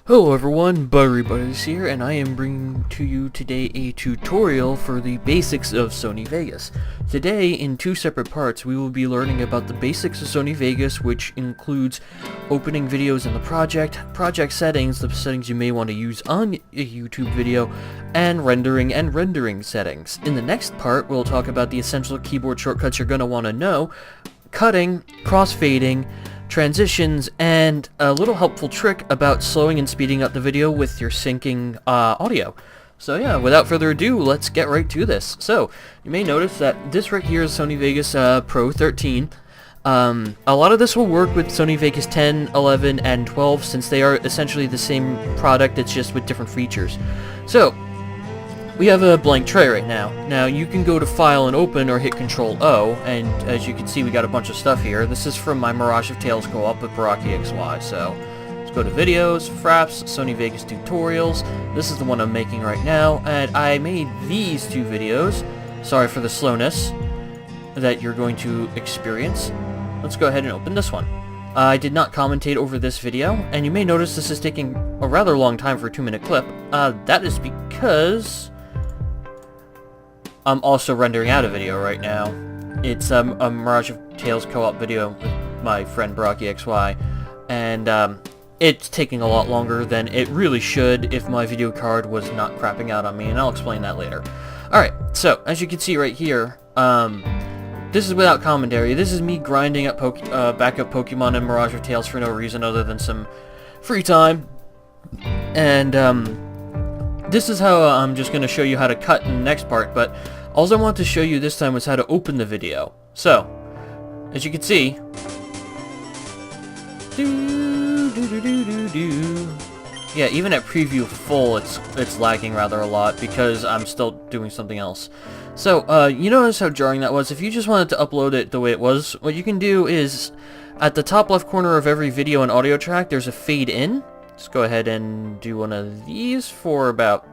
Hello everyone, Buddies here, and I am bringing to you today a tutorial for the basics of Sony Vegas. Today, in two separate parts, we will be learning about the basics of Sony Vegas, which includes opening videos in the project settings, the settings you may want to use on a YouTube video, and rendering settings. In the next part, we'll talk about the essential keyboard shortcuts you're going to want to know, cutting, crossfading, transitions, and a little helpful trick about slowing and speeding up the video with your syncing audio. So yeah, without further ado, let's get right to this. So, you may notice that this right here is Sony Vegas Pro 13. A lot of this will work with Sony Vegas 10, 11, and 12 since they are essentially the same product, it's just with different features. So, we have a blank tray right now. Now, you can go to File and Open or hit Control-O, and as you can see, we got a bunch of stuff here. This is from my Mirage of Tales co-op with Valkryia XY, so let's go to Videos, Fraps, Sony Vegas Tutorials. This is the one I'm making right now, and I made these two videos. Sorry for the slowness that you're going to experience. Let's go ahead and open this one. I did not commentate over this video, and you may notice this is taking a rather long time for a 2-minute clip. That is because I'm also rendering out a video right now. It's a Mirage of Tales co-op video with my friend Valkryia XY, and it's taking a lot longer than it really should if my video card was not crapping out on me, and I'll explain that later. Alright, so as you can see right here, this is without commentary. This is me grinding up backup Pokemon in Mirage of Tales for no reason other than some free time, and this is how I'm just going to show you how to cut in the next part, but all I want to show you this time was how to open the video. So, as you can see, yeah, even at preview full, it's lagging rather a lot because I'm still doing something else. So, you notice how jarring that was? If you just wanted to upload it the way it was, what you can do is, at the top left corner of every video and audio track, there's a fade in. Let's go ahead and do one of these for about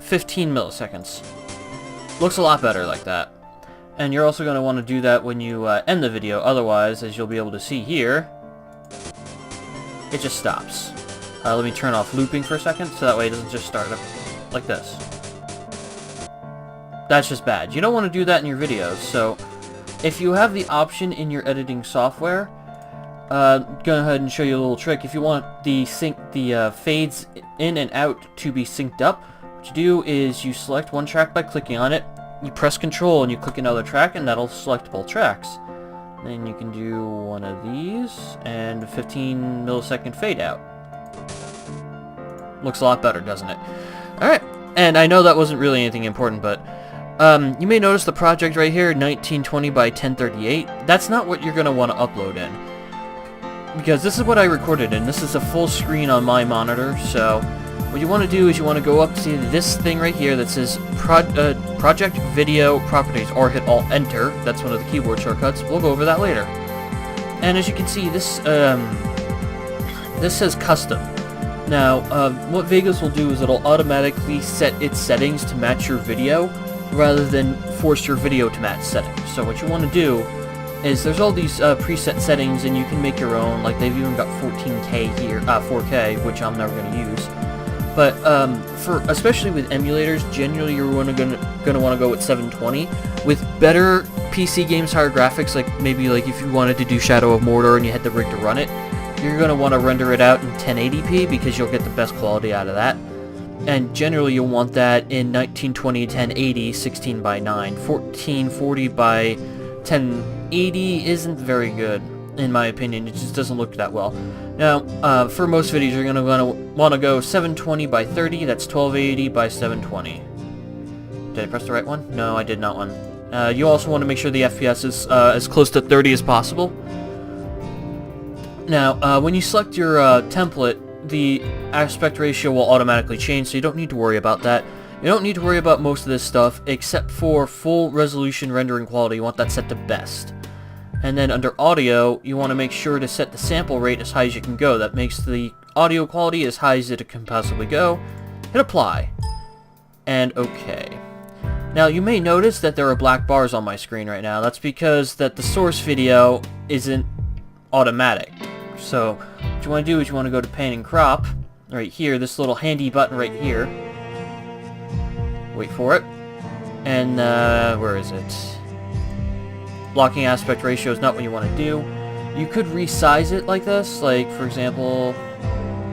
15 milliseconds. Looks a lot better like that. And you're also going to want to do that when you end the video, otherwise, as you'll be able to see here, it just stops. Let me turn off looping for a second, so that way it doesn't just start up like this. That's just bad. You don't want to do that in your videos, so if you have the option in your editing software, go ahead and show you a little trick. If you want the fades in and out to be synced up, what you do is you select one track by clicking on it, you press Control and you click another track, and that'll select both tracks. Then you can do one of these and a 15 millisecond fade out. Looks a lot better, doesn't it? Alright, and I know that wasn't really anything important, but you may notice the project right here, 1920 by 1038. That's not what you're going to want to upload in, because this is what I recorded in. This is a full screen on my monitor, so what you want to do is you want to go up to this thing right here that says Project Video Properties, or hit Alt-Enter. That's one of the keyboard shortcuts. We'll go over that later. And as you can see, this says Custom. Now, what Vegas will do is it'll automatically set its settings to match your video, rather than force your video to match settings. So what you want to do is there's all these preset settings, and you can make your own. Like, they've even got 14K here, 4K, which I'm never going to use. But especially with emulators, generally you're going to want to go with 720. With better PC games, higher graphics, like maybe like if you wanted to do Shadow of Mordor and you had the rig to run it, you're going to want to render it out in 1080p because you'll get the best quality out of that. And generally you'll want that in 1920, 1080, 16 by 9. 1440 by 1080 isn't very good, in my opinion. It just doesn't look that well. Now, for most videos, you're going to want to go 720 by 30. That's 1280 by 720. Did I press the right one? No, I did not one. You also want to make sure the FPS is as close to 30 as possible. Now, when you select your template, the aspect ratio will automatically change, so you don't need to worry about that. You don't need to worry about most of this stuff, except for full resolution rendering quality. You want that set to best. And then under audio, you want to make sure to set the sample rate as high as you can go. That makes the audio quality as high as it can possibly go. Hit apply. And OK. Now, you may notice that there are black bars on my screen right now. That's because that the source video isn't automatic. So what you want to do is you want to go to pan and crop, right here, this little handy button right here. Wait for it. And, where is it? Blocking aspect ratio is not what you want to do. You could resize it like this, like, for example,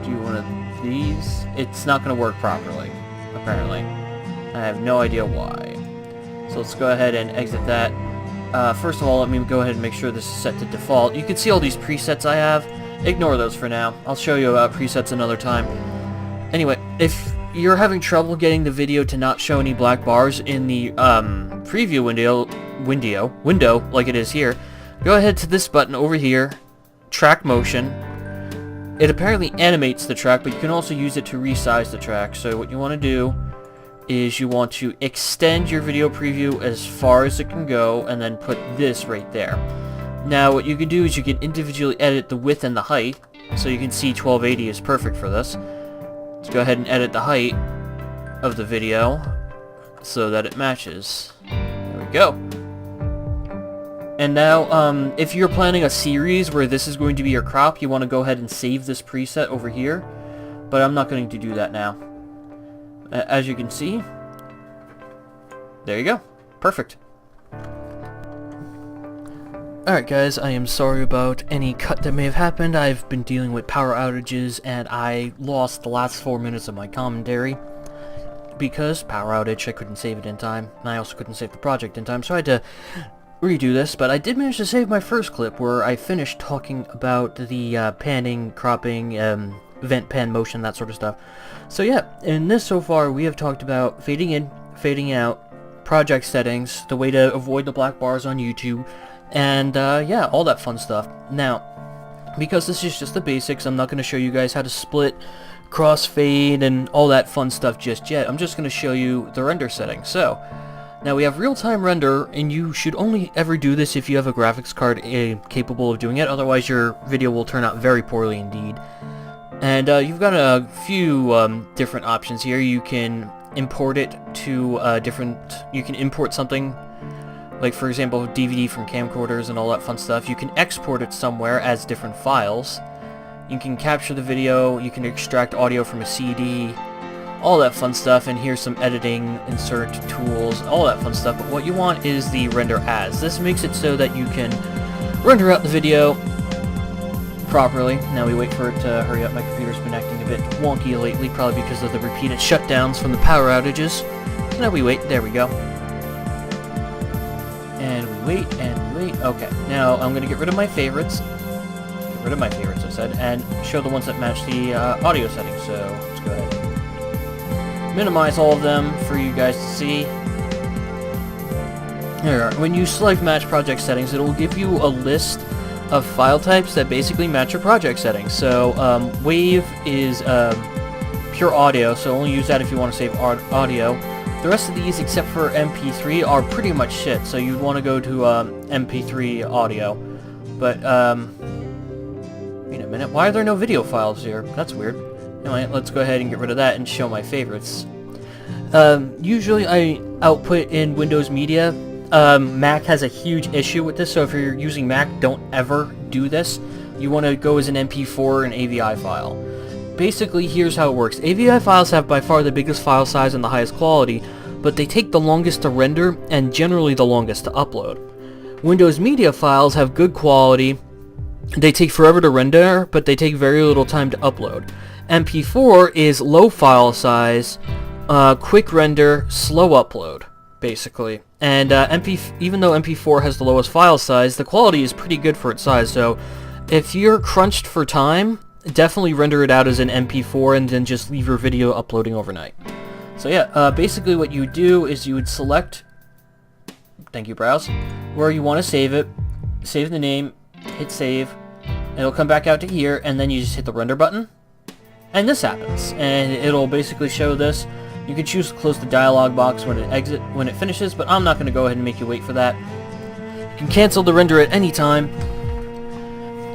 do one of these? It's not going to work properly, apparently. I have no idea why. So let's go ahead and exit that. First of all, let me go ahead and make sure this is set to default. You can see all these presets I have. Ignore those for now. I'll show you about presets another time. Anyway, if you're having trouble getting the video to not show any black bars in the preview window like it is here, go ahead to this button over here, track motion. It apparently animates the track, but you can also use it to resize the track. So what you want to do is you want to extend your video preview as far as it can go, and then put this right there. Now what you can do is you can individually edit the width and the height, so you can see 1280 is perfect for this. Let's go ahead and edit the height of the video so that it matches. There we go. And now, if you're planning a series where this is going to be your crop, you want to go ahead and save this preset over here, but I'm not going to do that now. As you can see, there you go. Perfect. Alright guys, I am sorry about any cut that may have happened. I've been dealing with power outages and I lost the last 4 minutes of my commentary. Because power outage, I couldn't save it in time, and I also couldn't save the project in time, so I had to redo this. But I did manage to save my first clip where I finished talking about the panning, cropping, vent pan motion, that sort of stuff. So yeah, in this so far we have talked about fading in, fading out, project settings, the way to avoid the black bars on YouTube, and yeah, all that fun stuff. Now, because this is just the basics, I'm not going to show you guys how to split, crossfade, and all that fun stuff just yet. I'm just going to show you the render settings. So, now we have real-time render, and you should only ever do this if you have a graphics card capable of doing it, otherwise your video will turn out very poorly indeed. And you've got a few different options here. You can import it to you can import something, like for example DVD from camcorders and all that fun stuff. You can export it somewhere as different files. You can capture the video, you can extract audio from a CD, all that fun stuff, and here's some editing, insert tools, all that fun stuff. But what you want is the render as. This makes it so that you can render out the video properly. Now we wait for it to hurry up. My computer's been acting a bit wonky lately, probably because of the repeated shutdowns from the power outages. So now we wait. There we go. And we wait, and we wait. Okay, now I'm going to get rid of my favorites. Get rid of my favorites, I said, and show the ones that match the audio settings. So let's go ahead and minimize all of them for you guys to see. There. When you select match project settings, it will give you a list of file types that basically match your project settings. So WAV is pure audio, so only use that if you want to save audio. The rest of these, except for MP3, are pretty much shit, so you'd want to go to MP3 audio. But, wait a minute, why are there no video files here? That's weird. Anyway, let's go ahead and get rid of that and show my favorites. Usually I output in Windows Media. Mac has a huge issue with this, so if you're using Mac, don't ever do this. You want to go as an MP4 or an AVI file. Basically, here's how it works. AVI files have by far the biggest file size and the highest quality, but they take the longest to render and generally the longest to upload. Windows Media files have good quality. They take forever to render, but they take very little time to upload. MP4 is low file size, quick render, slow upload, basically. And even though MP4 has the lowest file size, the quality is pretty good for its size, so if you're crunched for time, definitely render it out as an MP4 and then just leave your video uploading overnight. So yeah, basically what you would do is you would select, thank you browse, where you want to save it, save the name, hit save, and it'll come back out to here, and then you just hit the render button, and this happens, and it'll basically show this. You can choose to close the dialog box when it finishes, but I'm not going to go ahead and make you wait for that. You can cancel the render at any time.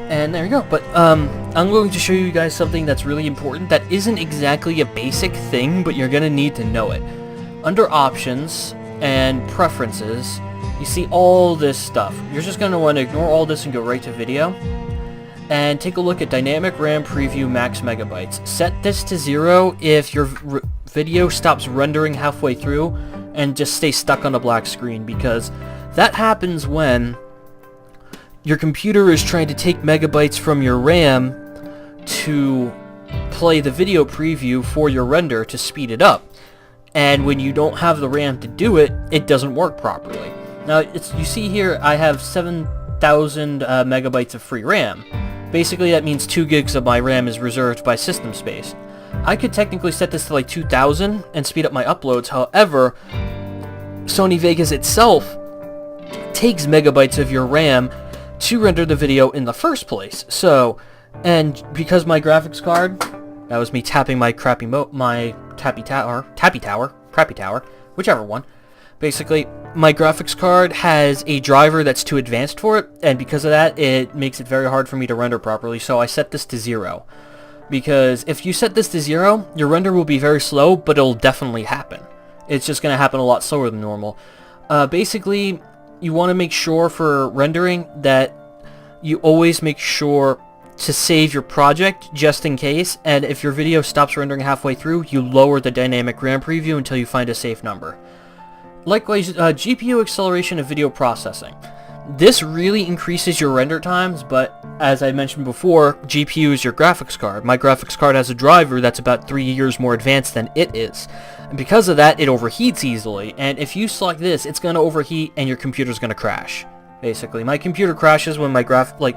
And there you go. But I'm going to show you guys something that's really important that isn't exactly a basic thing, but you're going to need to know it. Under Options and Preferences, you see all this stuff. You're just going to want to ignore all this and go right to Video. and take a look at Dynamic RAM Preview Max Megabytes. Set this to 0 if your video stops rendering halfway through and just stays stuck on a black screen, because that happens when your computer is trying to take megabytes from your RAM to play the video preview for your render to speed it up. And when you don't have the RAM to do it, it doesn't work properly. Now, you see here I have 7,000 megabytes of free RAM. Basically, that means 2 gigs of my RAM is reserved by system space. I could technically set this to like 2,000 and speed up my uploads. However, Sony Vegas itself takes megabytes of your RAM to render the video in the first place. So, and because my graphics card, that was me tapping my crappy tappy tower, whichever one. Basically, my graphics card has a driver that's too advanced for it, and because of that, it makes it very hard for me to render properly, so I set this to 0. Because if you set this to 0, your render will be very slow, but it'll definitely happen. It's just going to happen a lot slower than normal. Basically, you want to make sure for rendering that you always make sure to save your project just in case, and if your video stops rendering halfway through, you lower the dynamic RAM preview until you find a safe number. Likewise, GPU acceleration of video processing. This really increases your render times, but as I mentioned before, GPU is your graphics card. My graphics card has a driver that's about 3 years more advanced than it is. And because of that, it overheats easily, and if you select this, it's going to overheat and your computer's going to crash. Basically, my computer crashes when my graphics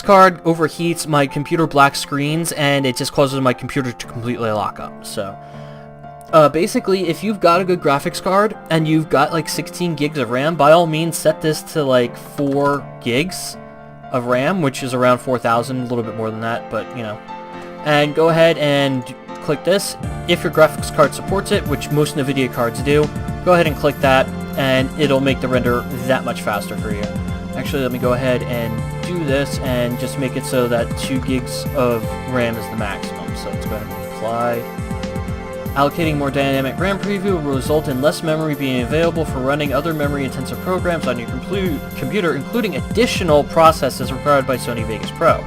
card overheats, my computer black screens, and it just causes my computer to completely lock up. So, basically, if you've got a good graphics card and you've got like 16 gigs of RAM, by all means set this to like 4 gigs of RAM, which is around 4,000, a little bit more than that, but you know. And go ahead and click this. If your graphics card supports it, which most NVIDIA cards do, go ahead and click that, and it'll make the render that much faster for you. Actually, let me go ahead and do this and just make it so that 2 gigs of RAM is the maximum. So let's go ahead and apply. Allocating more dynamic RAM preview will result in less memory being available for running other memory-intensive programs on your computer, including additional processes required by Sony Vegas Pro.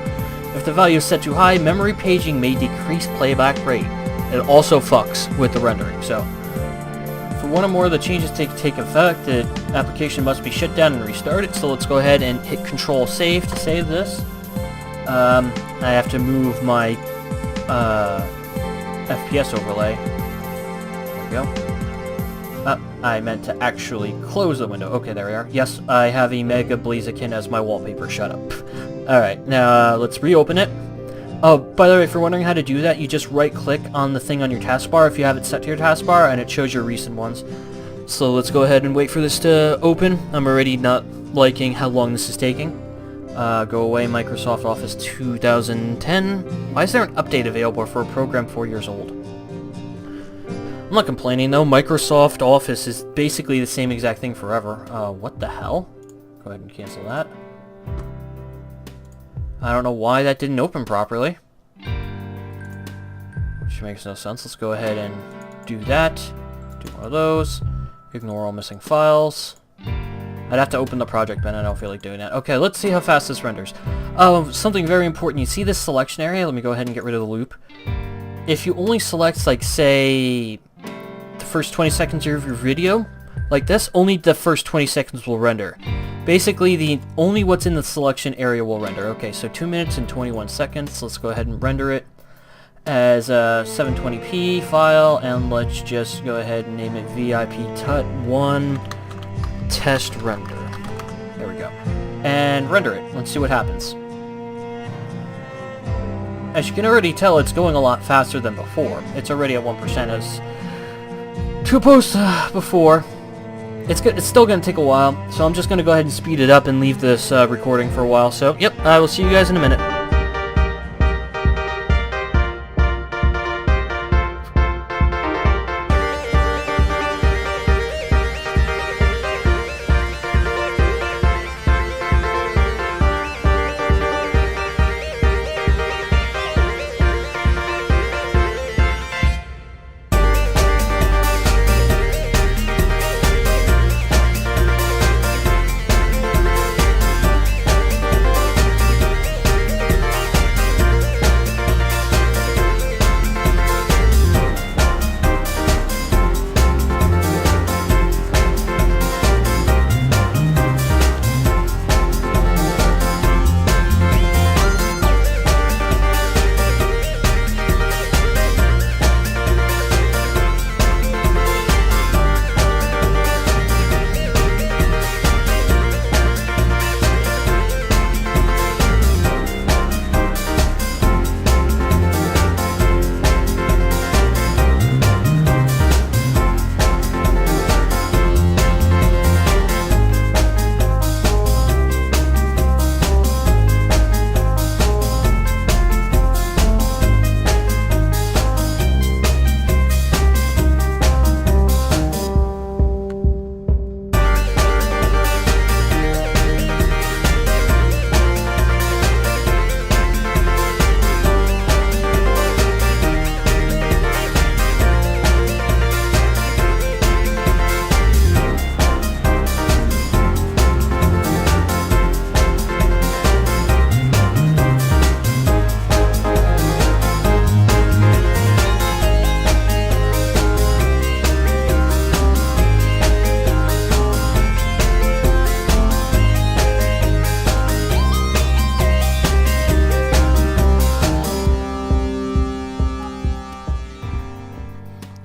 If the value is set too high, memory paging may decrease playback rate. It also fucks with the rendering. So, for one or more of the changes to take effect, the application must be shut down and restarted. So let's go ahead and hit Control Save to save this. I have to move my FPS overlay. There we go. I meant to actually close the window. Okay, there we are. Yes, I have a Mega Blaziken as my wallpaper. Shut up. Alright, now let's reopen it. Oh, by the way, if you're wondering how to do that, you just right-click on the thing on your taskbar if you have it set to your taskbar, and it shows your recent ones. So let's go ahead and wait for this to open. I'm already not liking how long this is taking. Go away, Microsoft Office 2010. Why is there an update available for a program 4 years old? I'm not complaining though, Microsoft Office is basically the same exact thing forever. What the hell? Go ahead and cancel that. I don't know why that didn't open properly. Which makes no sense. Let's go ahead and do that. Do one of those. Ignore all missing files. I'd have to open the project bin. I don't feel like doing that. Okay, let's see how fast this renders. Something very important. You see this selection area? Let me go ahead and get rid of the loop. If you only select, like, say, the first 20 seconds of your video, like this, only the first 20 seconds will render. Basically, only what's in the selection area will render. Okay, so 2 minutes and 21 seconds. Let's go ahead and render it as a 720p file, and let's just go ahead and name it VIP Tut 1 Test Render. There we go. And render it. Let's see what happens. As you can already tell, it's going a lot faster than before. It's already at 1% as to opposed to before. It's still going to take a while, so I'm just going to go ahead and speed it up and leave this recording for a while. So, yep, I will see you guys in a minute.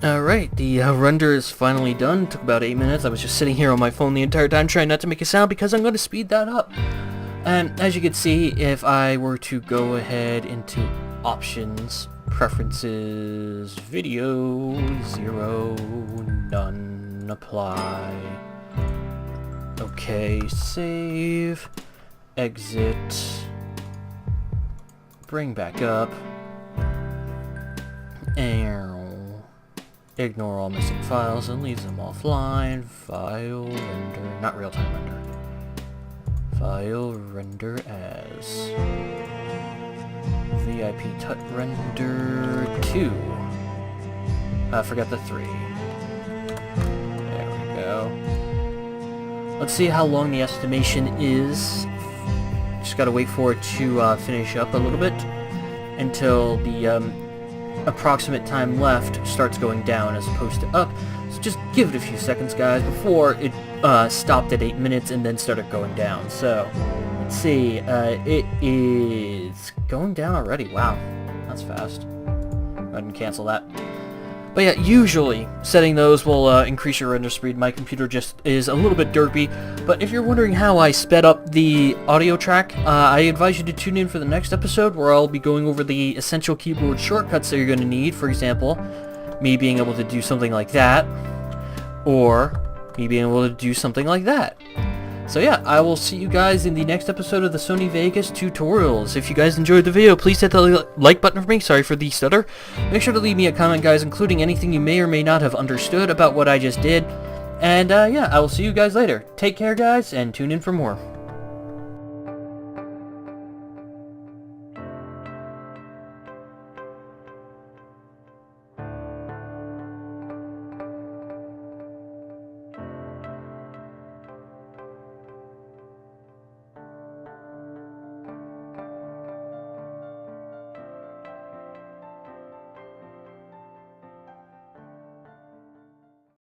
Alright, the render is finally done. Took about 8 minutes. I was just sitting here on my phone the entire time trying not to make a sound because I'm going to speed that up. And as you can see, if I were to go ahead into options, preferences, video, 0, none, apply. Okay, save, exit, bring back up, and ignore all missing files and leave them offline. File render, not real-time render. File render as VIP tut render 2. I forgot the 3. There we go. Let's see how long the estimation is. Just gotta wait for it to finish up a little bit until the approximate time left starts going down as opposed to up. So just give it a few seconds, guys, before it stopped at 8 minutes and then started going down. So let's see, it is going down already. Wow, that's fast. Go ahead and cancel that. But yeah, usually setting those will increase your render speed. My computer just is a little bit derpy. But if you're wondering how I sped up the audio track, I advise you to tune in for the next episode where I'll be going over the essential keyboard shortcuts that you're going to need. For example, me being able to do something like that, or me being able to do something like that. So yeah, I will see you guys in the next episode of the Sony Vegas tutorials. If you guys enjoyed the video, please hit the like button for me. Sorry for the stutter. Make sure to leave me a comment, guys, including anything you may or may not have understood about what I just did. And yeah, I will see you guys later. Take care, guys, and tune in for more.